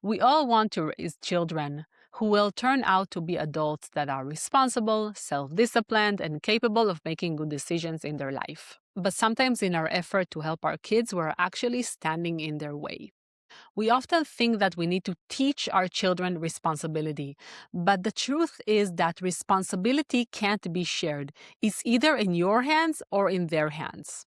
We all want to raise children who will turn out to be adults that are responsible, self-disciplined, and capable of making good decisions in their life. But sometimes in our effort to help our kids, we're actually standing in their way. We often think that we need to teach our children responsibility, but the truth is that responsibility can't be shared. It's either in your hands or in their hands.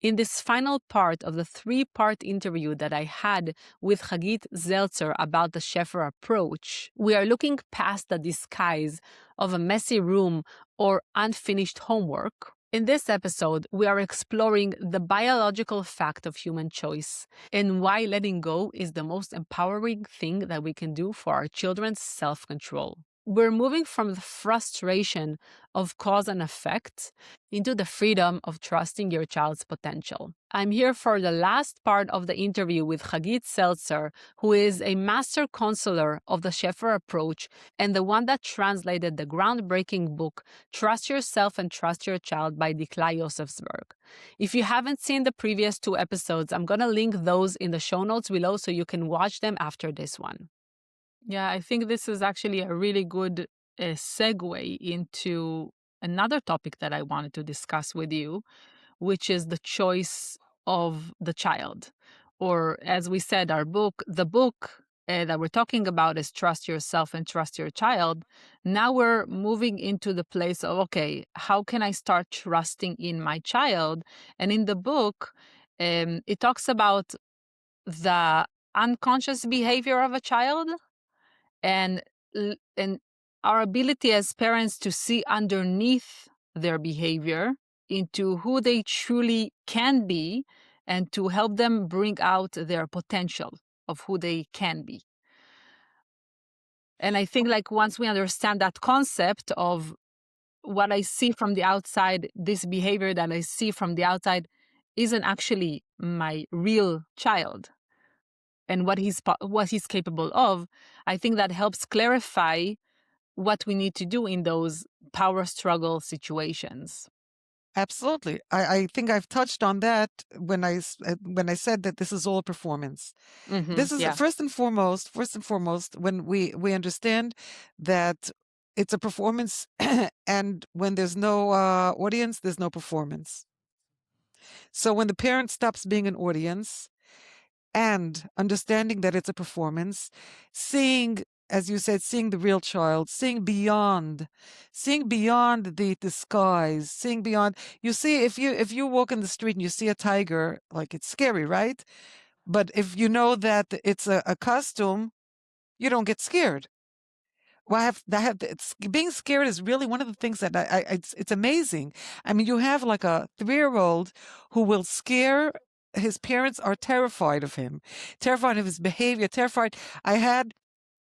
In this final part of the three-part interview that I had with Chagit Zelcer about the Schaeffer approach, we are looking past the disguise of a messy room or unfinished homework. In this episode, we are exploring the biological fact of human choice and why letting go is the most empowering thing that we can do for our children's self-control. We're moving from the frustration of cause and effect into the freedom of trusting your child's potential. I'm here for the last part of the interview with Chagit Zelcer, who is a master counselor of the Schaeffer approach and the one that translated the groundbreaking book Trust Yourself and Trust Your Child by Dikla Yosefsberg. If you haven't seen the previous two episodes, I'm going to link those in the show notes below so you can watch them after this one. Yeah, I think this is actually a really good segue into another topic that I wanted to discuss with you, which is the choice of the child. Or, as we said, the book that we're talking about is Trust Yourself and Trust Your Child. Now we're moving into the place of, okay, how can I start trusting in my child? And in the book, it talks about the unconscious behavior of a child and our ability as parents to see underneath their behavior into who they truly can be and to help them bring out their potential of who they can be. And I think like once we understand that concept of what I see from the outside, this behavior that I see from the outside isn't actually my real child and what he's capable of, I think that helps clarify what we need to do in those power struggle situations. Absolutely. I think I've touched on that when I said that this is all performance. This is first and foremost, when we understand that it's a performance and when there's no audience, there's no performance. So when the parent stops being an audience and understanding that it's a performance, seeing, as you said, seeing the real child, seeing beyond the disguise, seeing beyond. You see, if you walk in the street and you see a tiger, like it's scary, right? But if you know that it's a costume, you don't get scared. Well, being scared is really one of the things that it's amazing. I mean, you have like a 3-year-old who will scare. His parents are terrified of him, terrified of his behavior, terrified. I had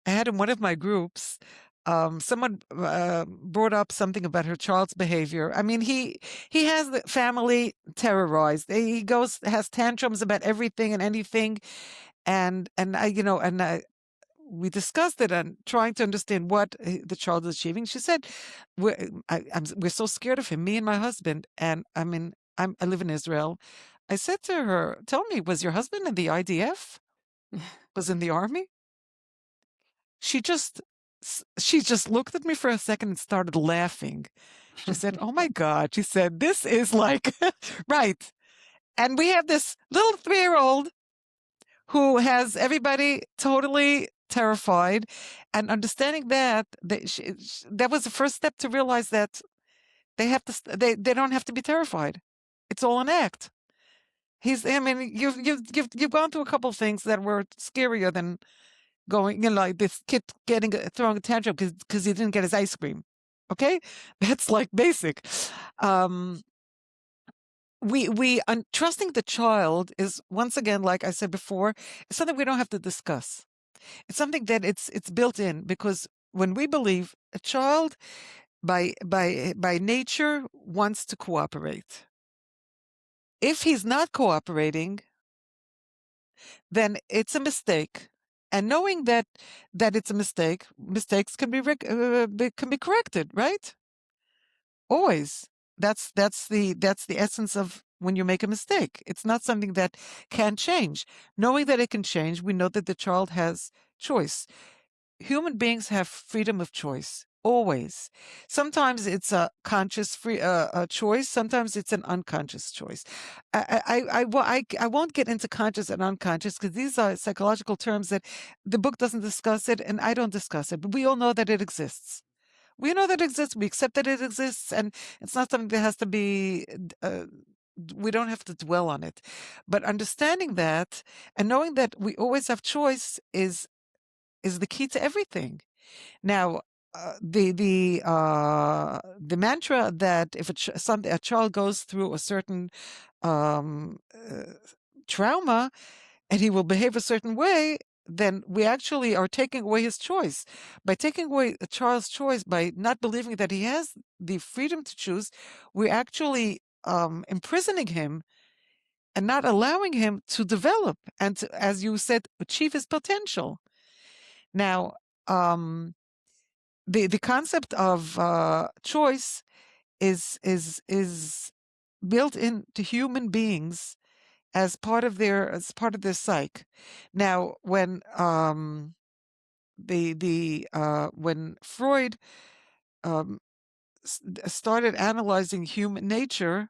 in one of my groups, someone brought up something about her child's behavior. I mean, he has the family terrorized. He has tantrums about everything and anything, and we discussed it and trying to understand what the child is achieving. She said, we're so scared of him, me and my husband. And I mean, I live in Israel. I said to her, tell me, was your husband in the IDF? Was in the army? She just looked at me for a second and started laughing. She said, oh my God. She said, this is like, right. And we have this little 3-year-old who has everybody totally terrified, and understanding that that was the first step to realize that they don't have to be terrified. It's all an act. You've gone through a couple of things that were scarier than going, like this kid throwing a tantrum because he didn't get his ice cream. Okay, that's like basic. Trusting the child is, once again, like I said before, it's something we don't have to discuss. It's something that it's built in, because when we believe a child by nature wants to cooperate. If he's not cooperating, then it's a mistake. And knowing that it's a mistake, mistakes can be corrected, right? Always. That's the essence of when you make a mistake. It's not something that can change. Knowing that it can change, we know that the child has choice. Human beings have freedom of choice, always. Sometimes it's a conscious choice. Sometimes it's an unconscious choice. I won't get into conscious and unconscious because these are psychological terms that the book doesn't discuss it and I don't discuss it, but we all know that it exists. We know that it exists. We accept that it exists, and it's not something that has to be. We don't have to dwell on it, but understanding that and knowing that we always have choice is the key to everything. Now, the mantra that if a child goes through a certain trauma and he will behave a certain way, then we actually are taking away his choice. By taking away a child's choice, by not believing that he has the freedom to choose, we're actually imprisoning him and not allowing him to develop and to, as you said, achieve his potential. Now, the concept of choice is built into human beings as part of their psyche. Now, when when Freud started analyzing human nature,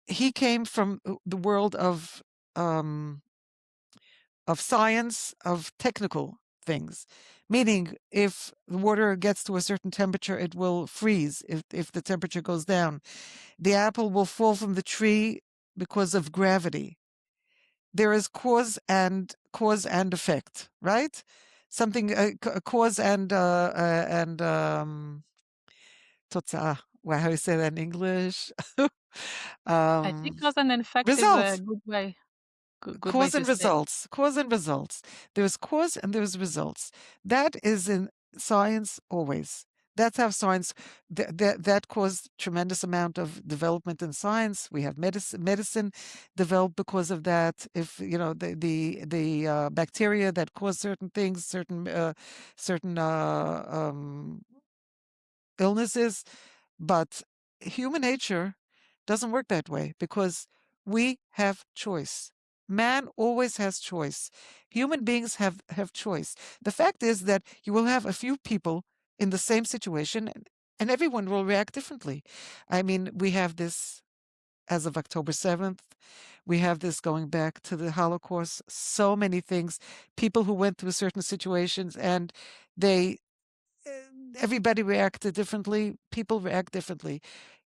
he came from the world of science, of technical things, meaning if the water gets to a certain temperature, it will freeze if the temperature goes down. The apple will fall from the tree because of gravity. There is cause and effect, right? Something cause and תוצאה. Wow, how do you say that in English? I think cause and effect is a Results. good way. Good way Cause to and say it. results. Cause and results. There's cause and there's results. That is in science always. That's how science that caused tremendous amount of development in science. We have medicine developed because of that. If you know the bacteria that cause certain things, certain illnesses, but human nature doesn't work that way because we have choice. Man always has choice. Human beings have choice. The fact is that you will have a few people in the same situation and everyone will react differently. I mean, we have this as of October 7th. We have this going back to the Holocaust. So many things. People who went through certain situations and they everybody reacted differently. People react differently.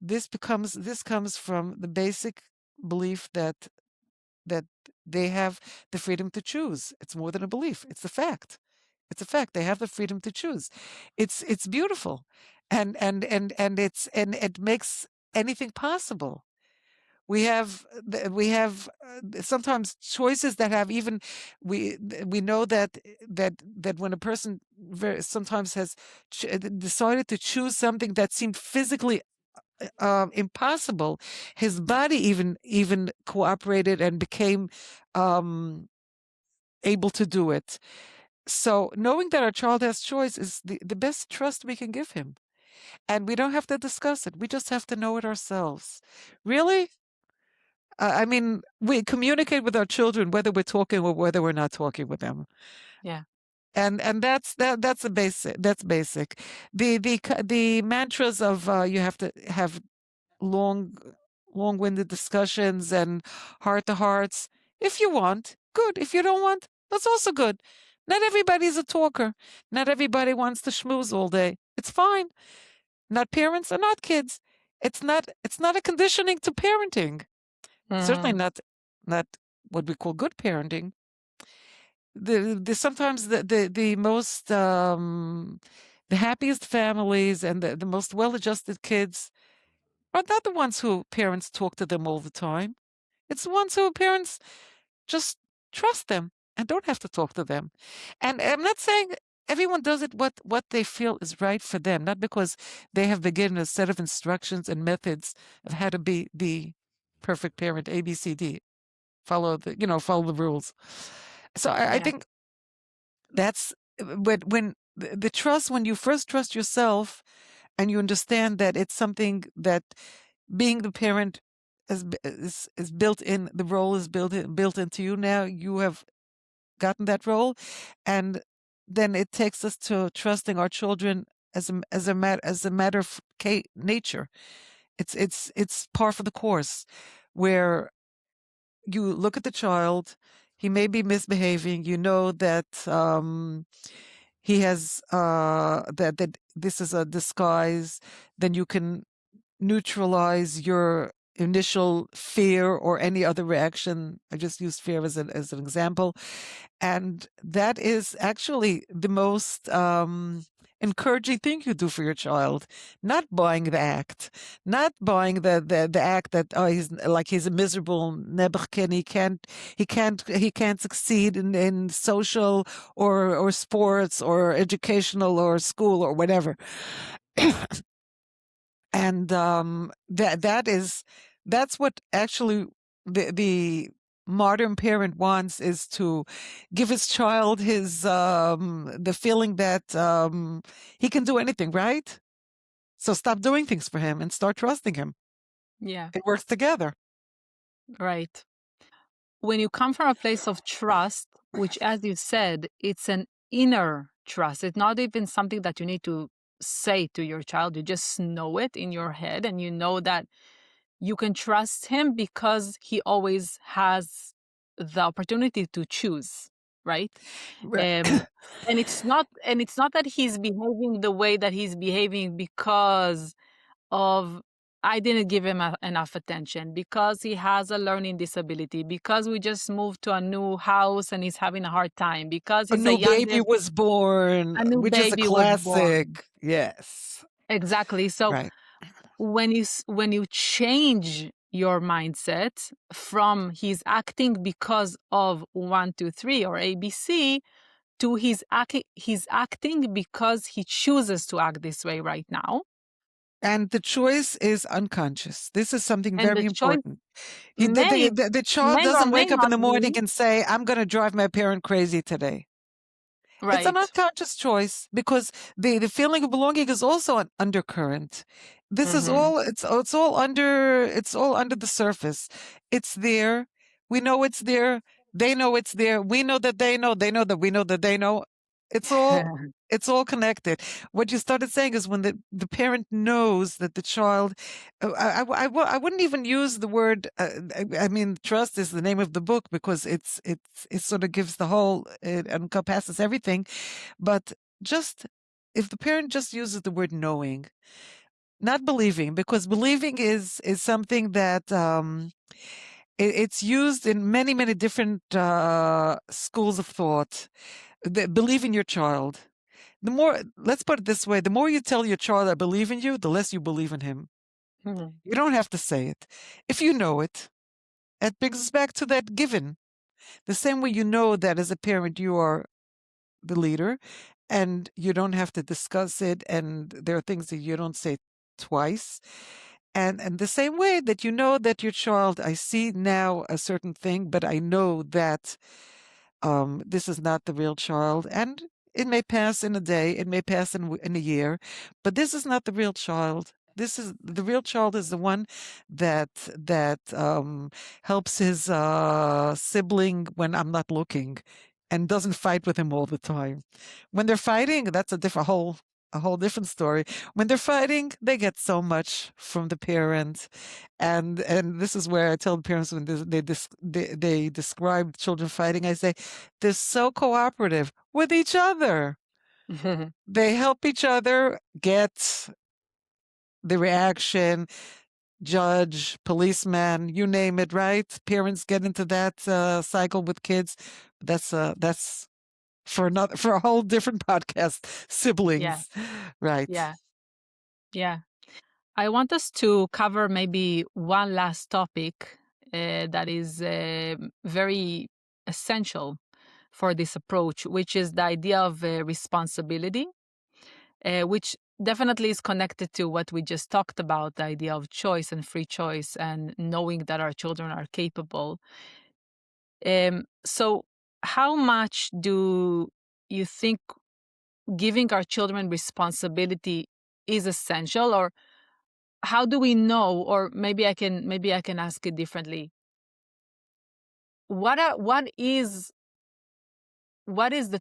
This comes from the basic belief that they have the freedom to choose. It's more than a belief. It's a fact. It's a fact. They have the freedom to choose. It's beautiful, and it makes anything possible. We have sometimes choices that have even we know that when a person sometimes has decided to choose something that seemed physically impossible, his body even cooperated and became able to do it. So knowing that our child has choice is the best trust we can give him. And we don't have to discuss it. We just have to know it ourselves. Really? I mean, we communicate with our children whether we're talking or whether we're not talking with them. Yeah. And that's a basic. That's basic. The mantras of you have to have long-winded discussions and heart-to-hearts. If you want, good. If you don't want, that's also good. Not everybody's a talker. Not everybody wants to schmooze all day. It's fine. Not parents and not kids. It's not a conditioning to parenting. Certainly not what we call good parenting. Sometimes the most the happiest families and the most well-adjusted kids are not the ones who parents talk to them all the time. It's the ones who parents just trust them and don't have to talk to them. And I'm not saying everyone does it what they feel is right for them, not because they have been given a set of instructions and methods of how to be the perfect parent, A, B, C, D. Follow the rules. So I think that's when the trust, when you first trust yourself and you understand that it's something that being the parent is built in. The role is built into you now. You have gotten that role, and then it takes us to trusting our children as a matter of nature. It's par for the course, where you look at the child, he may be misbehaving. You know that he has that this is a disguise. Then you can neutralize your initial fear or any other reaction. I just used fear as an example. And that is actually the most encouraging thing you do for your child. Not buying the act, not buying the act that he's a miserable nebuchadnezzar. He can't succeed in social or sports or educational or school or whatever. And that's what actually the modern parent wants, is to give his child the feeling that he can do anything, right? So stop doing things for him and start trusting him. Yeah. It works together. Right. When you come from a place of trust, which, as you said, it's an inner trust, it's not even something that you need to say to your child. You just know it in your head, and you know that you can trust him because he always has the opportunity to choose, right? Right. And it's not that he's behaving the way that he's behaving because of I didn't give him enough attention, because he has a learning disability, because we just moved to a new house and he's having a hard time, because A he's the new baby youngest, was born, a new which is a baby was classic. born. Yes. Exactly. So Right. when you change your mindset from he's acting because of 1, 2, 3 or ABC to he's acting because he chooses to act this way right now, And the choice is unconscious. This is something and the very choice important. may The child may or doesn't may wake up in not the morning be and say, I'm going to drive my parent crazy today. It's an right. unconscious choice, because the feeling of belonging is also an undercurrent. This is Mm-hmm. all it's all under the surface. It's there. We know it's there. They know it's there. We know that they know that we know that they know. It's all it's all connected. What you started saying is when the parent knows that the child, I wouldn't even use the word. I mean, trust is the name of the book, because it sort of gives the whole, it encompasses everything. But just if the parent just uses the word knowing, not believing, because believing is something that it's used in many different schools of thought. Believe in your child. The more, let's put it this way, the more you tell your child, I believe in you, the less you believe in him. Mhm. You don't have to say it. If you know it, it brings us back to that given. The same way you know that as a parent you are the leader, and you don't have to discuss it, and there are things that you don't say twice. And the same way that you know that your child, I see now a certain thing, but I know that this is not the real child. And it may pass in a day, it may pass in a year, but this is not the real child. This is the real child, is the one that helps his sibling when I'm not looking, and doesn't fight with him all the time. When they're fighting, that's a whole different story. When they're fighting, they get so much from the parent, and this is where I tell the parents, when they describe children fighting, I say they're so cooperative with each other. They help each other get the reaction. Judge, policeman, you name it, right? Parents get into that cycle with kids. That's for a whole different podcast. Yeah, Siblings, right? yeah, yeah. I want us to cover maybe one last topic that is very essential for this approach, which is the idea of responsibility, which definitely is connected to what we just talked about, the idea of choice and free choice and knowing that our children are capable. So, how much do you think giving our children responsibility is essential, or how do we know, or maybe I can ask it differently. What is the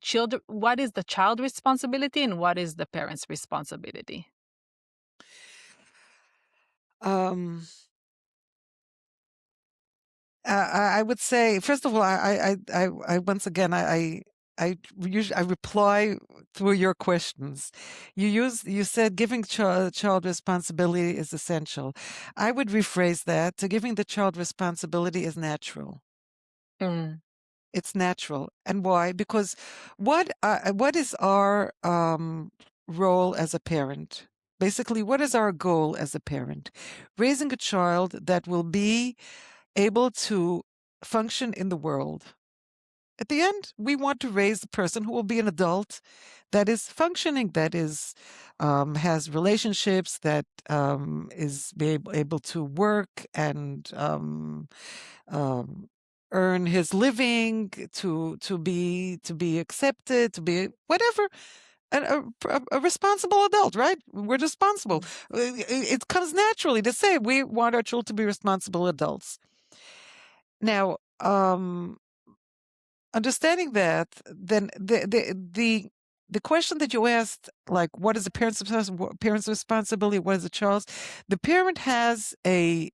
child responsibility and what is the parent's responsibility? Um, I would say, first of all, I once again, I usually I reply through your questions. You said giving child responsibility is essential. I would rephrase that to giving the child responsibility is natural. Mm. It's natural. And why? Because what is our role as a parent? Basically, what is our goal as a parent? Raising a child that will be able to function in the world. At the end, we want to raise a person who will be an adult that is functioning, that is has relationships, that is able to work and um, earn his living, to be accepted, to be whatever. A responsible adult, right? We're responsible. It comes naturally to say we want our children to be responsible adults. Now, understanding that, then the question that you asked, like, what is the parent's responsibility? What is the child's? The parent has a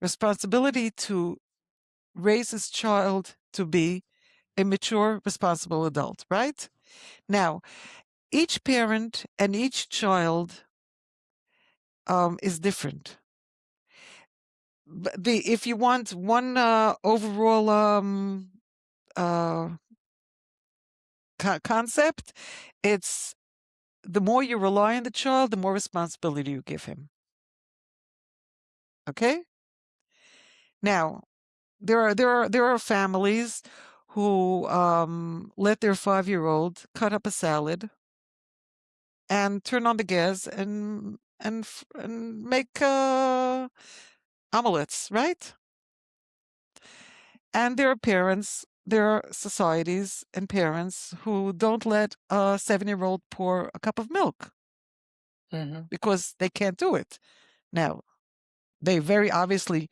responsibility to raise his child to be a mature, responsible adult, right? Now, each parent and each child is different. If you want one overall concept, it's the more you rely on the child, the more responsibility you give him. Okay? Now, there are families who let their 5-year-old cut up a salad and turn on the gas and make omelets, right? And there are parents, there are societies and parents who don't let a 7-year-old pour a cup of milk because they can't do it. Now, they very obviously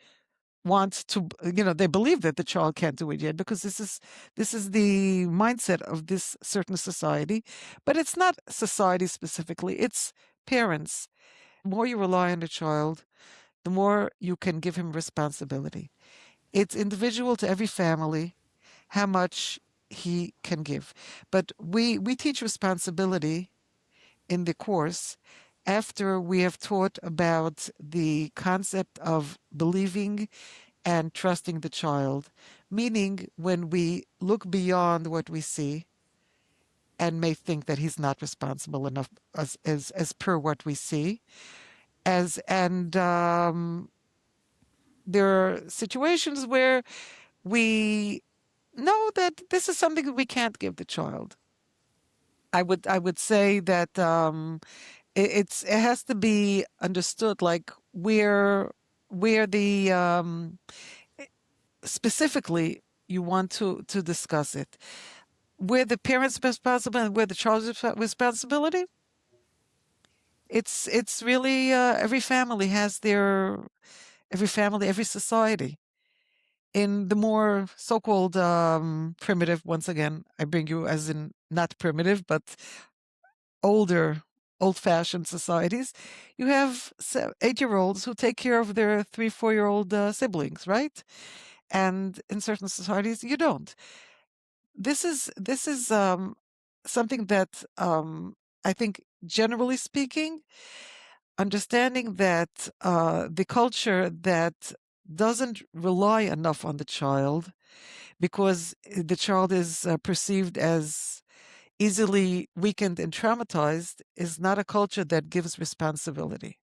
want to, they believe that the child can't do it yet because this is the mindset of this certain society, but it's not society specifically, it's parents. The more you rely on the child, the more you can give him responsibility. It's individual to every family how much he can give. But we teach responsibility in the course after we have taught about the concept of believing and trusting the child, meaning when we look beyond what we see and may think that he's not responsible enough as per what we see, and there are situations where we know that this is something that we can't give the child. I would say that it has to be understood, like where the specifically you want to discuss it, where the parent's responsible and where the child's responsibility. It's really every family has their every society. In the more so-called primitive, once again, I bring you as in not primitive, but old-fashioned societies, you have 8-year-olds who take care of their 3-4-year-old siblings, right? And in certain societies, you don't. This is something that I think, generally speaking, understanding that the culture that doesn't rely enough on the child because the child is perceived as easily weakened and traumatized is not a culture that gives responsibility.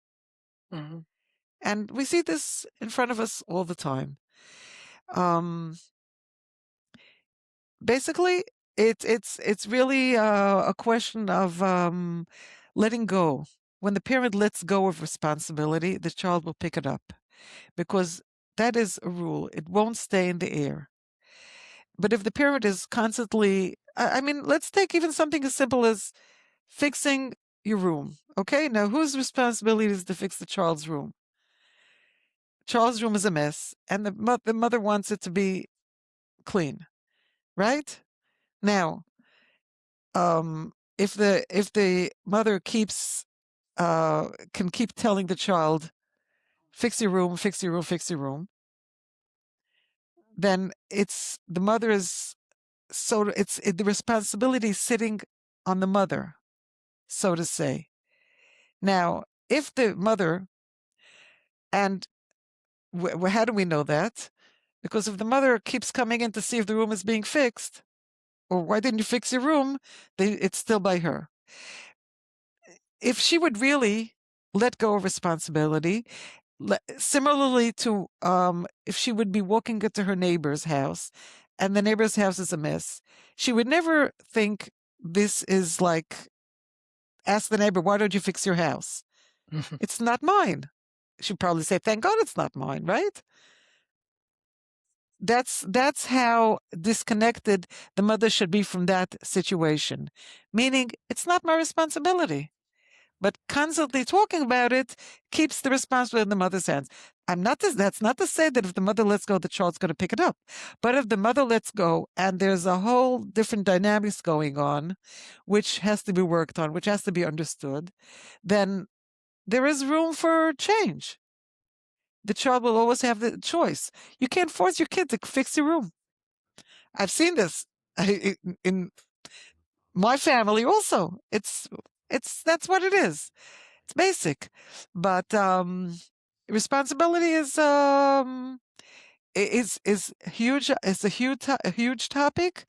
And we see this in front of us all the time. Basically, it's really a question of letting go. When the parent lets go of responsibility, the child will pick it up because that is a rule. It won't stay in the air. But if the parent is constantly, I mean, let's take even something as simple as fixing your room. Okay, now whose responsibility is to fix the child's room? Child's room is a mess, and the mother wants it to be clean, right? Now, if the mother can keep telling the child, fix your room, fix your room, fix your room, then it's the mother's, so the responsibility is sitting on the mother, so to say. Now, if the mother, and how do we know that? Because if the mother keeps coming in to see if the room is being fixed, or why didn't you fix your room, it's still by her. If she would really let go of responsibility, similarly to if she would be walking into her neighbor's house and the neighbor's house is a mess, she would never think this is like, ask the neighbor, why don't you fix your house? It's not mine. She'd probably say, thank God it's not mine, right? That's how disconnected the mother should be from that situation. Meaning, it's not my responsibility. But constantly talking about it keeps the responsibility in the mother's hands. That's not to say that if the mother lets go, the child's going to pick it up. But if the mother lets go and there's a whole different dynamics going on, which has to be worked on, which has to be understood, then there is room for change. The child will always have the choice. You can't force your kid to fix your room. I've seen this in my family also. It's that's what it is. It's basic, but responsibility is huge. It's a huge topic.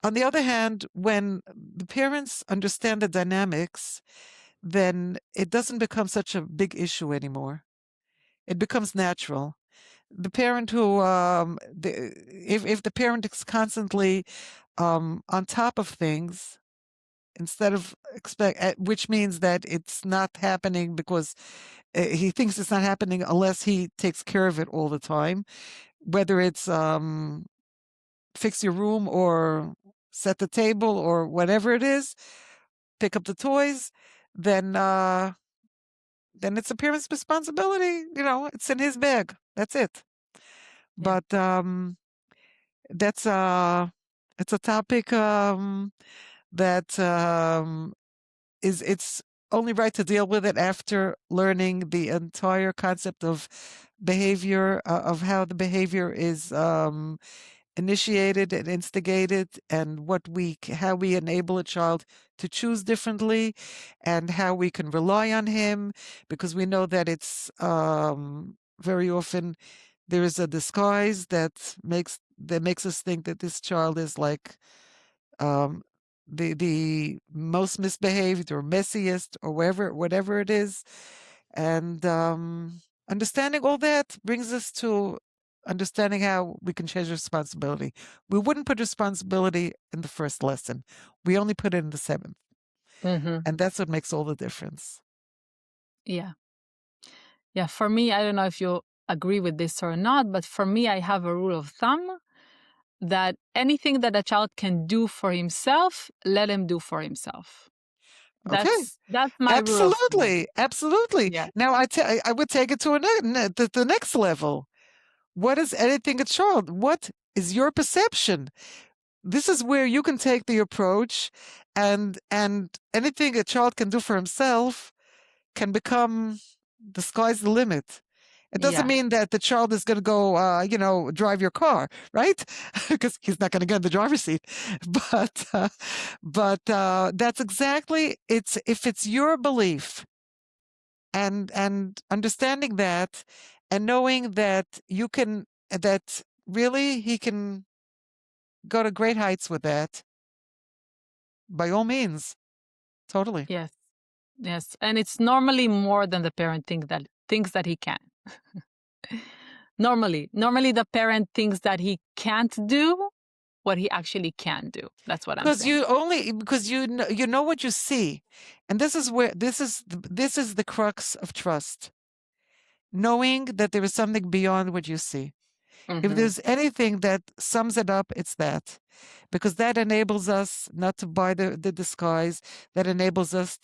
On the other hand, when the parents understand the dynamics, then it doesn't become such a big issue anymore. It becomes natural. The parent who, if the parent is constantly on top of things, instead of which means that it's not happening because he thinks it's not happening unless he takes care of it all the time, whether it's fix your room or set the table or whatever it is, pick up the toys, then it's a parent's responsibility. It's in his bag. That's it. Yeah. But it's a topic that it's only right to deal with it after learning the entire concept of behavior, of how the behavior is initiated and instigated, and how we enable a child to choose differently, and how we can rely on him, because we know that it's very often there is a disguise that makes us think that this child is like the most misbehaved or messiest or whatever it is. And understanding all that brings us to understanding how we can change responsibility. We wouldn't put responsibility in the first lesson. We only put it in the 7th. Mm-hmm. And that's what makes all the difference. Yeah. Yeah, for me, I don't know if you agree with this or not, but for me, I have a rule of thumb that anything that a child can do for himself, let him do for himself. That's my absolutely, absolutely. Yeah. Now I would take it to the next level. What is anything a child? What is your perception? This is where you can take the approach, and anything a child can do for himself can become the sky's the limit. It doesn't mean that the child is going to go, drive your car, right? Because he's not going to get in the driver's seat. But that's exactly if it's your belief, and understanding that, and knowing that that really he can go to great heights with that. By all means, totally. Yes, yes, and it's normally more than the parent thinks that he can. Normally the parent thinks that he can't do what he actually can do. That's what I'm saying. Because you know what you see, and this is the crux of trust. Knowing that there is something beyond what you see. Mm-hmm. If there's anything that sums it up, it's that. Because that enables us not to buy the disguise, that enables us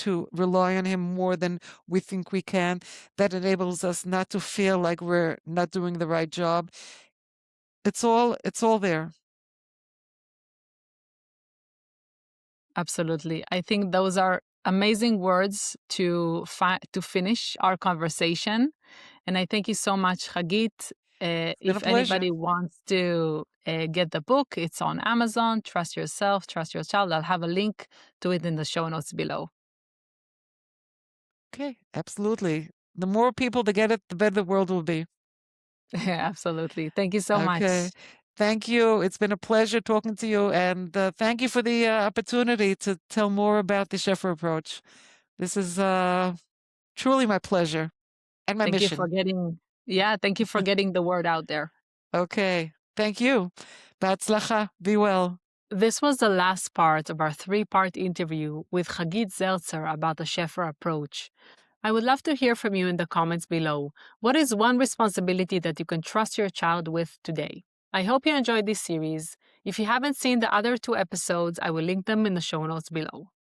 to rely on him more than we think we can. That enables us not to feel like we're not doing the right job. It's all there. Absolutely. I think those are amazing words to finish our conversation. And I thank you so much, Chagit. It's been a If pleasure. anybody wants to get the book, it's on Amazon. Trust Yourself, Trust Your Child. I'll have a link to it in the show notes below. Okay, absolutely. The more people that get it, the better the world will be. Absolutely. Thank you so Okay. much. Thank you. It's been a pleasure talking to you. And thank you for the opportunity to tell more about the Schaeffer approach. This is truly my pleasure and my Thank you for mission. thank you for getting the word out there. Okay. Thank you. Be'atzlacha. Be well. This was the last part of our three-part interview with Chagit Zelcer about the Schaeffer approach. I would love to hear from you in the comments below. What is one responsibility that you can trust your child with today? I hope you enjoyed this series. If you haven't seen the other two episodes, I will link them in the show notes below.